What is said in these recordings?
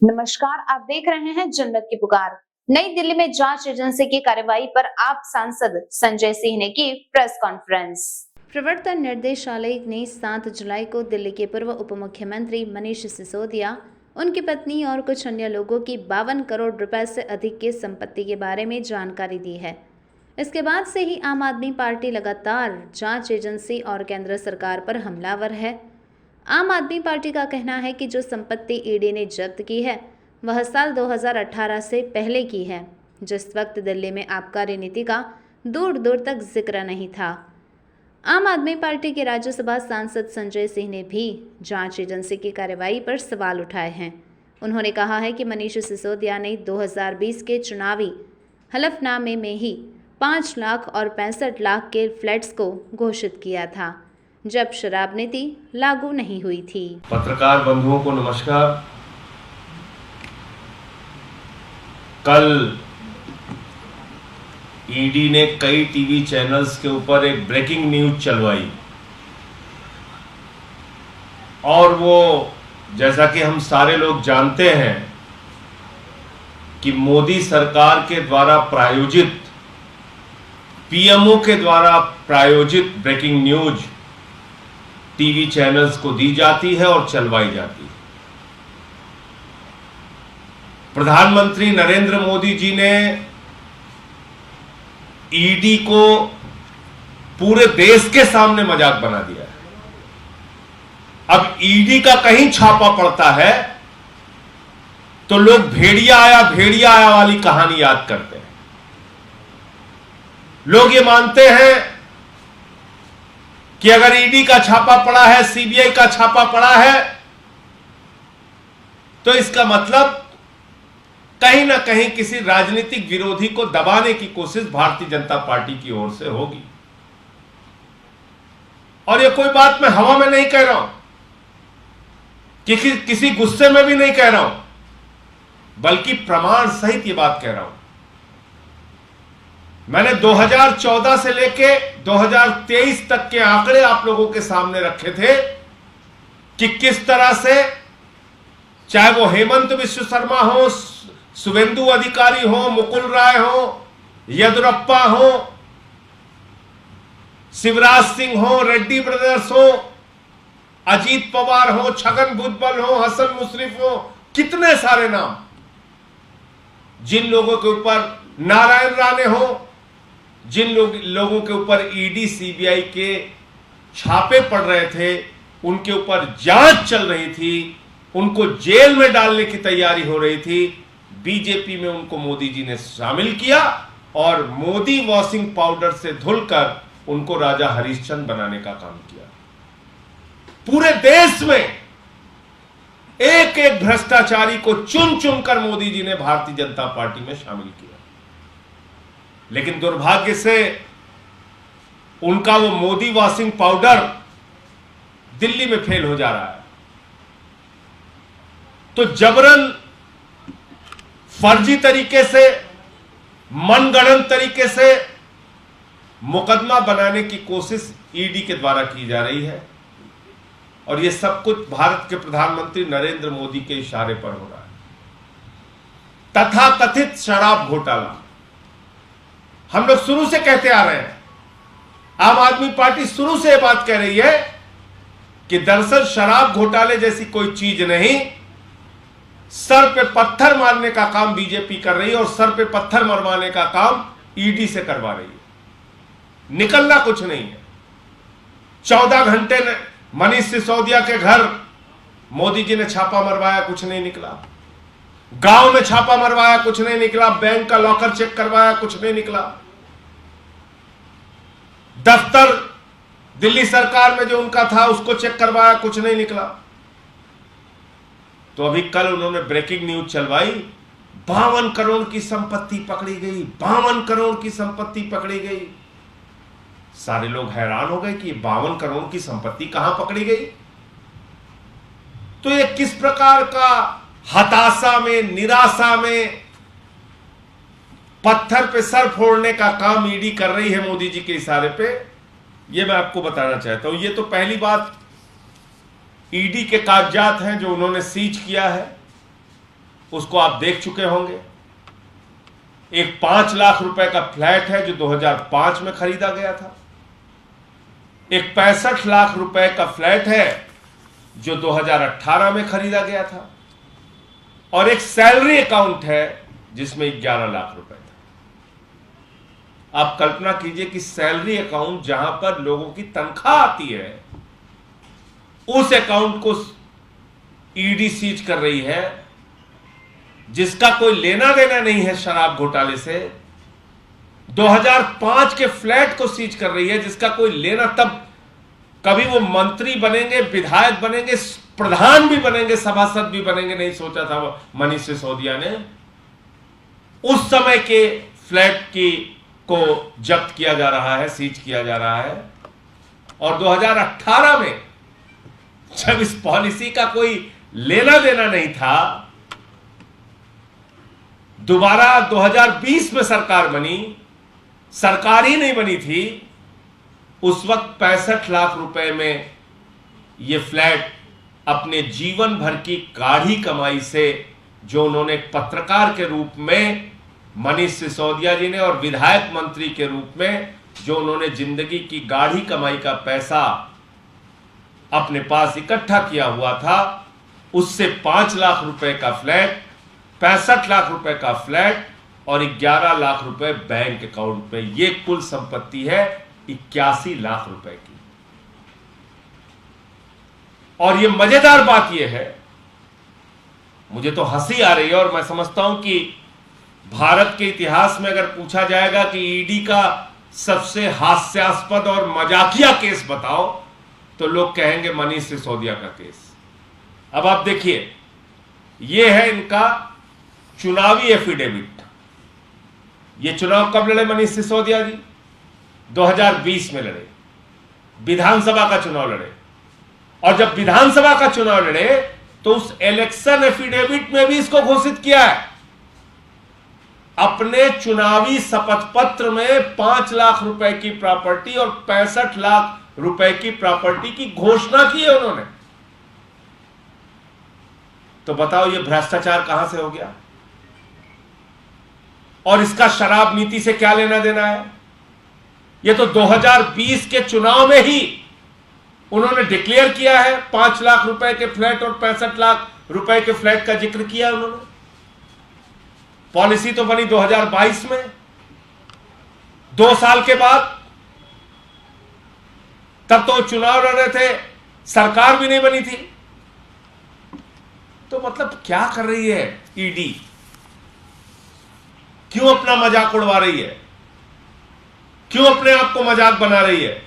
नमस्कार, आप देख रहे हैं जनमत की पुकार। नई दिल्ली में जांच एजेंसी की कार्रवाई पर आप सांसद संजय सिंह ने की प्रेस कॉन्फ्रेंस। प्रवर्तन निर्देशालय ने 7 जुलाई को दिल्ली के पूर्व उप मुख्यमंत्री मनीष सिसोदिया, उनकी पत्नी और कुछ अन्य लोगों की 52 करोड़ रुपए से अधिक की संपत्ति के बारे में जानकारी दी है। इसके बाद से ही आम आदमी पार्टी लगातार जांच एजेंसी और केंद्र सरकार पर हमलावर है। आम आदमी पार्टी का कहना है कि जो संपत्ति ईडी ने जब्त की है वह साल 2018 से पहले की है, जिस वक्त दिल्ली में आबकारी नीति का दूर दूर तक जिक्र नहीं था। आम आदमी पार्टी के राज्यसभा सांसद संजय सिंह ने भी जांच एजेंसी की कार्रवाई पर सवाल उठाए हैं। उन्होंने कहा है कि मनीष सिसोदिया ने 2020 के चुनावी हलफनामे में ही 5 लाख और 65 लाख के फ्लैट्स को घोषित किया था, जब शराब नीति लागू नहीं हुई थी। पत्रकार बंधुओं को नमस्कार। कल ईडी ने कई टीवी चैनल्स के ऊपर एक ब्रेकिंग न्यूज चलवाई और वो, जैसा कि हम सारे लोग जानते हैं कि मोदी सरकार के द्वारा प्रायोजित, पीएमओ के द्वारा प्रायोजित ब्रेकिंग न्यूज टीवी चैनल्स को दी जाती है और चलवाई जाती है। प्रधानमंत्री नरेंद्र मोदी जी ने ईडी को पूरे देश के सामने मजाक बना दिया है। अब ईडी का कहीं छापा पड़ता है तो लोग भेड़िया आया वाली कहानी याद करते हैं। लोग ये मानते हैं कि अगर ईडी का छापा पड़ा है, सीबीआई का छापा पड़ा है, तो इसका मतलब कहीं ना कहीं किसी राजनीतिक विरोधी को दबाने की कोशिश भारतीय जनता पार्टी की ओर से होगी। और ये कोई बात मैं हवा में नहीं कह रहा हूं, किसी गुस्से में भी नहीं कह रहा हूं, बल्कि प्रमाण सहित ये बात कह रहा हूं। मैंने 2014 से लेके 2023 तक के आंकड़े आप लोगों के सामने रखे थे कि किस तरह से, चाहे वो हेमंत बिश्व शर्मा हो, शुभेंदु अधिकारी हो, मुकुल राय हो, येदुरप्पा हो, शिवराज सिंह हो, रेड्डी ब्रदर्स हो, अजीत पवार हो, छगन भुजबल हो, हसन मुशर्रफ हो, कितने सारे नाम, जिन लोगों के ऊपर नारायण राणे हो, जिन लोगों के ऊपर ईडी सीबीआई के छापे पड़ रहे थे, उनके ऊपर जांच चल रही थी, उनको जेल में डालने की तैयारी हो रही थी, बीजेपी में उनको मोदी जी ने शामिल किया और मोदी वॉशिंग पाउडर से धुलकर उनको राजा हरिश्चंद्र बनाने का काम किया। पूरे देश में एक एक भ्रष्टाचारी को चुन चुनकर मोदी जी ने भारतीय जनता पार्टी में शामिल किया। लेकिन दुर्भाग्य से उनका वो मोदी वॉशिंग पाउडर दिल्ली में फेल हो जा रहा है। तो जबरन, फर्जी तरीके से, मनगढ़ंत तरीके से मुकदमा बनाने की कोशिश ईडी के द्वारा की जा रही है और यह सब कुछ भारत के प्रधानमंत्री नरेंद्र मोदी के इशारे पर हो रहा है। तथाकथित शराब घोटाला हम लोग शुरू से कहते आ रहे हैं, आम आदमी पार्टी शुरू से यह बात कह रही है कि दरअसल शराब घोटाले जैसी कोई चीज नहीं, सर पे पत्थर मारने का काम बीजेपी कर रही है और सर पे पत्थर मरवाने का काम ईडी से करवा रही है। निकलना कुछ नहीं है। 14 घंटे ने मनीष सिसोदिया के घर मोदी जी ने छापा मरवाया, कुछ नहीं निकला। गांव में छापा मरवाया, कुछ नहीं निकला। बैंक का लॉकर चेक करवाया, कुछ नहीं निकला। दफ्तर दिल्ली सरकार में जो उनका था उसको चेक करवाया, कुछ नहीं निकला। तो अभी कल उन्होंने ब्रेकिंग न्यूज चलवाई, 52 करोड़ की संपत्ति पकड़ी गई, 52 करोड़ की संपत्ति पकड़ी गई। सारे लोग हैरान हो गए कि 52 करोड़ की संपत्ति कहां पकड़ी गई। तो ये किस प्रकार का हताशा में, निराशा में, पत्थर पे सर फोड़ने का काम ईडी कर रही है मोदी जी के इशारे पे, ये मैं आपको बताना चाहता हूं। ये तो पहली बात ईडी के कागजात हैं जो उन्होंने सीज किया है। उसको आप देख चुके होंगे। एक 5 लाख रुपए का फ्लैट है जो 2005 में खरीदा गया था। एक 65 लाख रुपए का फ्लैट है जो 2018 में खरीदा गया था। और एक सैलरी अकाउंट है जिसमें 11 लाख रुपए था। आप कल्पना कीजिए कि सैलरी अकाउंट जहां पर लोगों की तनख्वाह आती है, उस अकाउंट को ईडी सीज कर रही है, जिसका कोई लेना देना नहीं है शराब घोटाले से। 2005 के फ्लैट को सीज कर रही है जिसका कोई लेना, तब कभी वो मंत्री बनेंगे, विधायक बनेंगे, प्रधान भी बनेंगे, सभासद भी बनेंगे, नहीं सोचा था मनीष सिसोदिया ने। उस समय के फ्लैट की को जब्त किया जा रहा है, सीज किया जा रहा है। और 2018 में जब इस पॉलिसी का कोई लेना देना नहीं था, दोबारा 2020 में सरकार बनी, सरकार ही नहीं बनी थी, उस वक्त 65 लाख रुपए में यह फ्लैट अपने जीवन भर की गाढ़ी कमाई से, जो उन्होंने एक पत्रकार के रूप में मनीष सिसोदिया जी ने और विधायक मंत्री के रूप में जो उन्होंने जिंदगी की गाढ़ी कमाई का पैसा अपने पास इकट्ठा किया हुआ था, उससे 5 लाख रुपए का फ्लैट, 65 लाख रुपए का फ्लैट और 11 लाख रुपए बैंक अकाउंट में, यह कुल संपत्ति है 81 लाख रुपए की। और यह मजेदार बात यह है, मुझे तो हंसी आ रही है और मैं समझता हूं कि भारत के इतिहास में अगर पूछा जाएगा कि ईडी का सबसे हास्यास्पद और मजाकिया केस बताओ, तो लोग कहेंगे मनीष सिसोदिया का केस। अब आप देखिए, यह है इनका चुनावी एफिडेविट। यह चुनाव कब लड़े मनीष सिसोदिया जी? 2020 में लड़े, विधानसभा का चुनाव लड़े। और जब विधानसभा का चुनाव लड़े तो उस इलेक्शन एफिडेविट में भी इसको घोषित किया है, अपने चुनावी शपथ पत्र में 5 लाख रुपए की प्रॉपर्टी और 65 लाख रुपए की प्रॉपर्टी की घोषणा की है उन्होंने। तो बताओ ये भ्रष्टाचार कहां से हो गया? और इसका शराब नीति से क्या लेना देना है? ये तो 2020 के चुनाव में ही उन्होंने डिक्लेयर किया है, 5 लाख रुपए के फ्लैट और 65 लाख रुपए के फ्लैट का जिक्र किया उन्होंने। पॉलिसी तो बनी 2022 में, 2 साल के बाद। तब तो चुनाव लड़ रहे थे, सरकार भी नहीं बनी थी। तो मतलब क्या कर रही है ईडी? क्यों अपना मजाक उड़वा रही है? क्यों अपने आप को मजाक बना रही है?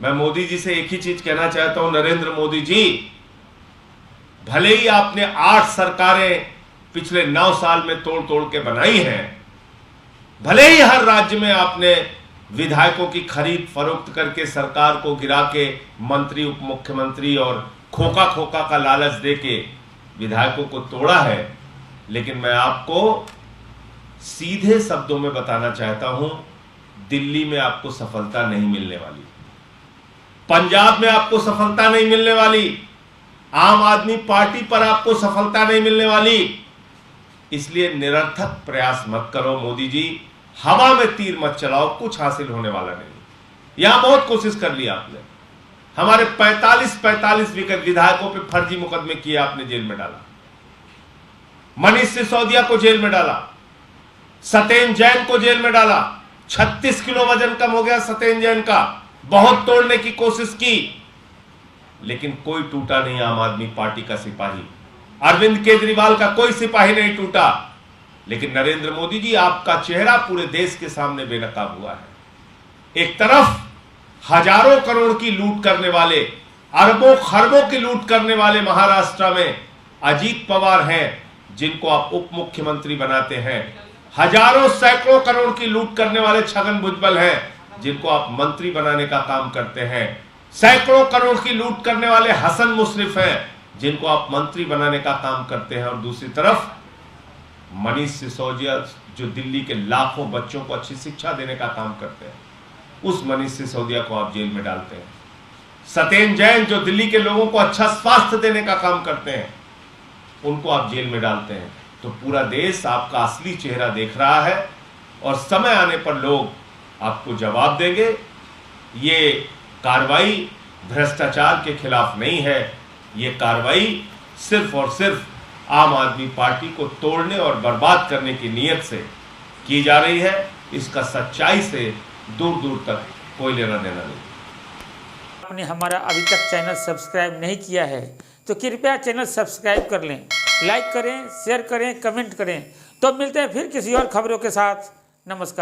मैं मोदी जी से एक ही चीज कहना चाहता हूं, नरेंद्र मोदी जी, भले ही आपने 8 सरकारें पिछले 9 साल में तोड़ तोड़ के बनाई हैं, भले ही हर राज्य में आपने विधायकों की खरीद फरोख्त करके सरकार को गिरा के मंत्री, उप मुख्यमंत्री और खोखा खोखा का लालच दे के विधायकों को तोड़ा है, लेकिन मैं आपको सीधे शब्दों में बताना चाहता हूं, दिल्ली में आपको सफलता नहीं मिलने वाली, पंजाब में आपको सफलता नहीं मिलने वाली, आम आदमी पार्टी पर आपको सफलता नहीं मिलने वाली। इसलिए निरर्थक प्रयास मत करो मोदी जी, हवा में तीर मत चलाओ, कुछ हासिल होने वाला नहीं। यहां बहुत कोशिश कर ली आपने, हमारे 45 विधायकों पे फर्जी मुकदमे किए आपने, जेल में डाला। मनीष सिसोदिया को जेल में डाला, सत्येंद्र जैन को जेल में डाला। 36 किलो वजन कम हो गया सत्येंद्र जैन का, बहुत तोड़ने की कोशिश की, लेकिन कोई टूटा नहीं आम आदमी पार्टी का सिपाही। अरविंद केजरीवाल का कोई सिपाही नहीं टूटा, लेकिन नरेंद्र मोदी जी, आपका चेहरा पूरे देश के सामने बेनकाब हुआ है। एक तरफ हजारों करोड़ की लूट करने वाले, अरबों खरबों की लूट करने वाले महाराष्ट्र में अजीत पवार हैं, जिनको आप उप मुख्यमंत्री बनाते हैं। हजारों सैकड़ों करोड़ की लूट करने वाले छगन भुजबल हैं, जिनको आप मंत्री बनाने का काम करते हैं। सैकड़ों करोड़ की लूट करने वाले हसन मुशर्रफ हैं, जिनको आप मंत्री बनाने का काम करते हैं। और दूसरी तरफ मनीष सिसोदिया, जो दिल्ली के लाखों बच्चों को अच्छी शिक्षा देने का काम करते हैं, उस मनीष सिसोदिया को आप जेल में डालते हैं। सत्येंद्र जैन, जो दिल्ली के लोगों को अच्छा स्वास्थ्य देने का काम करते हैं, उनको आप जेल में डालते हैं। तो पूरा देश आपका असली चेहरा देख रहा है और समय आने पर लोग आपको जवाब देंगे। ये कार्रवाई भ्रष्टाचार के खिलाफ नहीं है, ये कार्रवाई सिर्फ और सिर्फ आम आदमी पार्टी को तोड़ने और बर्बाद करने की नीयत से की जा रही है। इसका सच्चाई से दूर दूर तक कोई लेना देना नहीं। आपने हमारा अभी तक चैनल सब्सक्राइब नहीं किया है तो कृपया चैनल सब्सक्राइब कर लें, लाइक करें, शेयर करें, कमेंट करें। तो मिलते हैं फिर किसी और खबरों के साथ। नमस्कार।